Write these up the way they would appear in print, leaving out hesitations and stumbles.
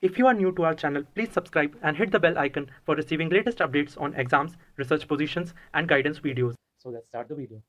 If you are new to our channel, please subscribe and hit the bell icon for receiving latest updates on exams, research positions, and guidance videos. So let's start the video.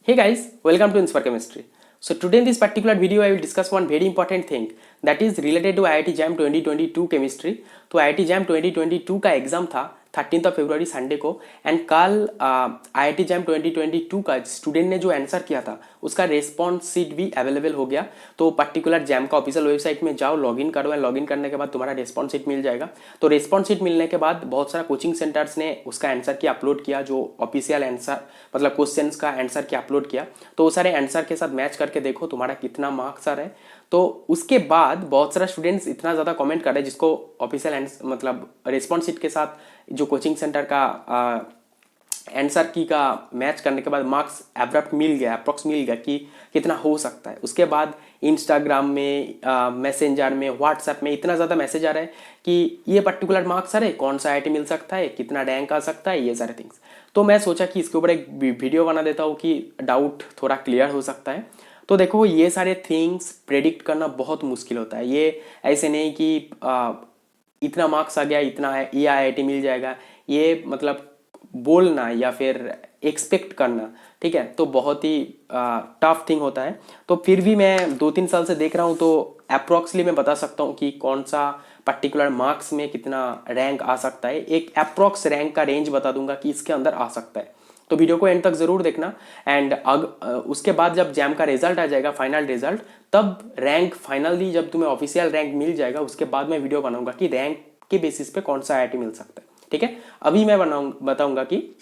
Hey guys, welcome to Inspire Chemistry. So today in this particular video I will discuss one very important thing that is related to IIT JAM 2022 Chemistry. तो IIT JAM 2022 का exam था 13 फरवरी Sunday को and कल IIT JAM 2022 का student ने जो answer किया था उसका रेस्पॉन्स शीट भी अवेलेबल हो गया। तो पर्टिकुलर जैम का ऑफिशियल वेबसाइट में जाओ, लॉगिन करो एंड लॉगिन करने के बाद तुम्हारा रेस्पॉन्स शीट मिल जाएगा। तो रेस्पॉन्स शीट मिलने के बाद बहुत सारा कोचिंग सेंटर्स ने उसका आंसर की अपलोड किया, जो ऑफिशियल आंसर मतलब क्वेश्चंस का आंसर की अपलोड किया। तो वो सारे आंसर के साथ मैच करके देखो तुम्हारा कितना मार्क्स आ रहा है। तो उसके बाद बहुत सारा स्टूडेंट्स इतना ज़्यादा कमेंट कर रहे हैं जिसको ऑफिशियल मतलब रेस्पॉन्स शीट के साथ जो कोचिंग सेंटर का आंसर की का मैच करने के बाद मार्क्स एब्रप्ट मिल गया, अप्रॉक्स मिल गया कि कितना हो सकता है। उसके बाद इंस्टाग्राम में, मैसेंजर में, व्हाट्सएप में इतना ज़्यादा मैसेज आ रहा है कि ये पर्टिकुलर मार्क्स आ रहे, कौन सा आईआईटी मिल सकता है, कितना रैंक आ सकता है, ये सारे थिंग्स। तो मैं सोचा कि इसके ऊपर एक वीडियो बना देता हूँ कि डाउट थोड़ा क्लियर हो सकता है। तो देखो ये सारे थिंग्स प्रेडिक्ट करना बहुत मुश्किल होता है। ये ऐसे नहीं कि इतना मार्क्स आ गया, इतना ये आईआईटी मिल जाएगा, ये मतलब बोलना या फिर एक्सपेक्ट करना, ठीक है, तो बहुत ही टफ थिंग होता है। तो फिर भी मैं 2-3 साल से देख रहा हूँ तो अप्रॉक्सली मैं बता सकता हूँ कि कौन सा पर्टिकुलर मार्क्स में कितना रैंक आ सकता है। एक अप्रॉक्स रैंक का रेंज बता दूंगा कि इसके अंदर आ सकता है। तो वीडियो को एंड तक जरूर देखना एंड उसके बाद जब जैम का रिजल्ट आ जाएगा, फाइनल रिजल्ट, तब रैंक फाइनली जब तुम्हें ऑफिशियल रैंक मिल जाएगा उसके बाद मैं वीडियो बनाऊंगा कि रैंक के बेसिस पे कौन सा आईआईटी मिल सकता है। ठीक है, अभी मैं बताऊंगा कि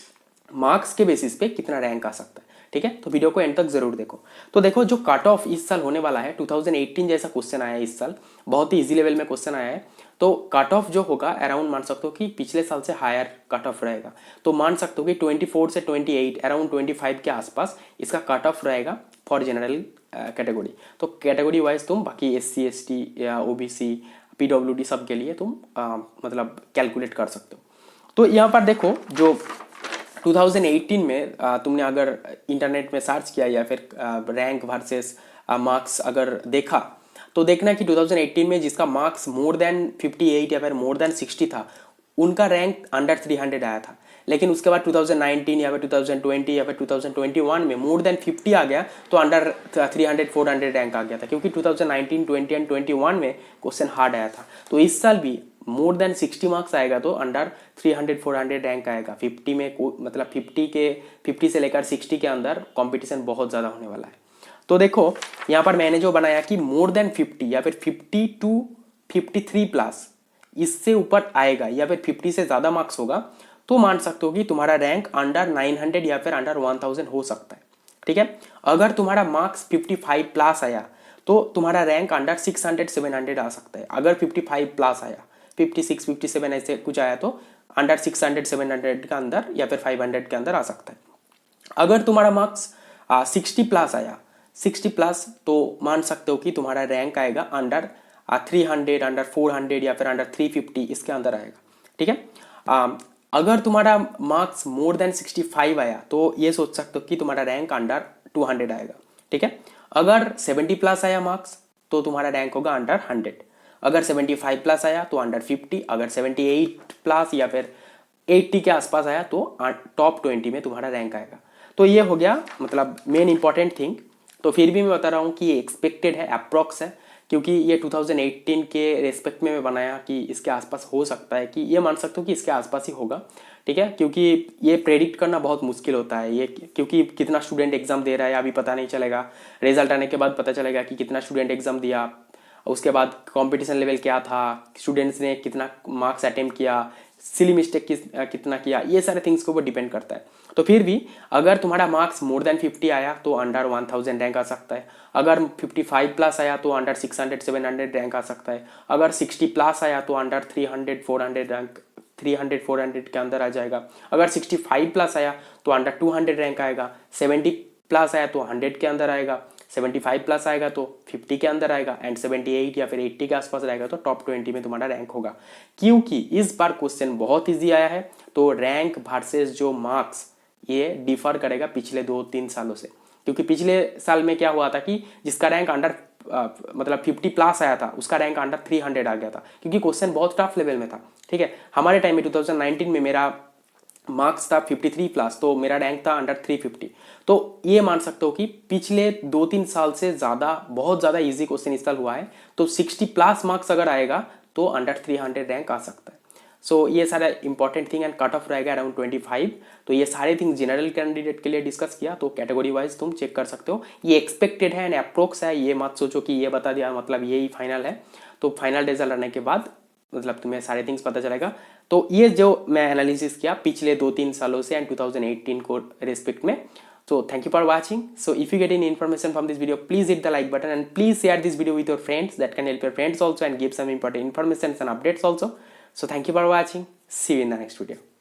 मार्क्स के बेसिस पे कितना रैंक आ सकता है। ठीक है, तो वीडियो को एंड तक जरूर देखो। तो देखो जो कट ऑफ इस साल होने वाला है, 2018 जैसा क्वेश्चन आया है इस साल, बहुत ही इजी लेवल में क्वेश्चन आया है। तो कट ऑफ जो होगा अराउंड मान सकते हो कि पिछले साल से हायर कट ऑफ रहेगा। तो मान सकते हो कि 24 से 28 अराउंड 25 के आसपास इसका कट ऑफ रहेगा फॉर जनरल कैटेगरी। तो कैटेगरी वाइज तुम बाकी SC ST या OBC PWD सब के लिए तुम मतलब कैलकुलेट कर सकते हो। तो यहाँ पर देखो जो 2018 में तुमने अगर इंटरनेट में सर्च किया या फिर रैंक वर्सेस मार्क्स अगर देखा तो देखना कि 2018 में जिसका मार्क्स मोर देन 58 या फिर मोर देन 60 था उनका रैंक अंडर 300 आया था। लेकिन उसके बाद 2019 या फिर 2020 या फिर 2021 में मोर देन 50 आ गया तो अंडर 300-400 रैंक आ गया था, क्योंकि 2019, 20 एंड 21 में क्वेश्चन हार्ड आया था। तो इस साल भी मोर देन 60 मार्क्स आएगा तो अंडर 300-400 रैंक आएगा। 50 में मतलब 50 से लेकर 60 के अंदर कंपटीशन बहुत ज़्यादा होने वाला है। तो देखो यहाँ पर मैंने जो बनाया कि मोर देन 50 या फिर 50 to 53 प्लस इससे ऊपर आएगा या फिर 50 से ज़्यादा मार्क्स होगा तो मान सकते हो कि तुम्हारा रैंक अंडर 900 या फिर अंडर 1000 हो सकता है। ठीक है, अगर तुम्हारा मार्क्स 55 प्लस आया तो तुम्हारा रैंक अंडर 600-700 आ सकता है। अगर 55 प्लस आया, 56-57 ऐसे कुछ आया तो अंडर 600-700 के अंदर या फिर 500 के अंदर आ सकता है। अगर तुम्हारा मार्क्स 60 प्लस आया, 60 प्लस, तो मान सकते हो कि तुम्हारा रैंक आएगा अंडर 300, अंडर 400 या फिर अंडर 350 इसके अंदर आएगा। ठीक है, अगर तुम्हारा मार्क्स मोर देन 65 आया तो ये सोच सकते हो कि तुम्हारा रैंक अंडर 200 आएगा। ठीक है, अगर 70 प्लस आया मार्क्स तो तुम्हारा रैंक होगा अंडर 100। अगर 75 प्लस आया तो अंडर 50। अगर 78 प्लस या फिर 80 के आसपास आया तो टॉप 20 में तुम्हारा रैंक आएगा। तो ये हो गया मतलब मेन इंपॉर्टेंट थिंग। तो फिर भी मैं बता रहा हूँ कि ये एक्सपेक्टेड है, अप्रॉक्स है, क्योंकि ये 2018 के रेस्पेक्ट में मैं बनाया कि इसके आसपास हो सकता है, कि ये मान सकते हो कि इसके आसपास ही होगा। ठीक है, क्योंकि ये प्रेडिक्ट करना बहुत मुश्किल होता है, ये क्योंकि कितना स्टूडेंट एग्जाम दे रहा है अभी पता नहीं चलेगा। रिजल्ट आने के बाद पता चलेगा कि कितना स्टूडेंट एग्जाम दिया, उसके बाद कंपटीशन लेवल क्या था, स्टूडेंट्स ने कितना मार्क्स अटेम्प्ट किया, सिली मिस्टेक कितना किया, ये सारे थिंग्स के ऊपर डिपेंड करता है। तो फिर भी अगर तुम्हारा मार्क्स मोर देन 50 आया तो अंडर 1000 रैंक आ सकता है। अगर 55 प्लस आया तो अंडर 600-700 रैंक आ सकता है। अगर 60 प्लस आया तो अंडर 300-400 रैंक 300-400 के अंदर आ जाएगा। अगर 65 प्लस आया तो अंडर 200 रैंक आएगा। 70 प्लस आया तो 100 के अंदर आएगा। 75 प्लस आएगा तो 50 के अंदर आएगा एंड 78 या फिर 80 के आसपास रहेगा तो टॉप 20 में तुम्हारा रैंक होगा। क्योंकि इस बार क्वेश्चन बहुत इजी आया है तो रैंक वर्सेस जो मार्क्स ये डिफर करेगा पिछले 2-3 सालों से, क्योंकि पिछले साल में क्या हुआ था कि जिसका रैंक अंडर मतलब 50 प्लस आया था उसका रैंक अंडर 300 आ गया था, क्योंकि क्वेश्चन बहुत टफ लेवल में था। ठीक है, हमारे टाइम में 2019 में मेरा मार्क्स था 53 प्लस, तो मेरा रैंक था अंडर 350। तो ये मान सकते हो कि पिछले 2-3 साल से ज़्यादा बहुत ज़्यादा इजी क्वेश्चन इस साल हुआ है। तो 60 प्लस मार्क्स अगर आएगा तो अंडर 300 रैंक आ सकता है। सो ये सारा important thing and cut off रहेगा अराउंड 25। तो ये सारे थिंग जनरल कैंडिडेट के लिए डिस्कस किया, तो कैटेगरी वाइज तुम चेक कर सकते हो। ये एक्सपेक्टेड है एंड अप्रोक्स है, ये मत सोचो कि ये बता दिया मतलब यही फाइनल है। तो फाइनल रिजल्ट आने के बाद मतलब तुम्हें सारे थिंग्स पता चलेगा। तो ये जो मैं एनालिसिस किया पिछले 2-3 सालों से एंड 2018 को रिस्पेक्ट में। So thank you for watching. So if you get any information from this video, please hit the like button and please share this video with your friends. That can help your friends also and give some important information and updates also. So thank you for watching. See you in the next video.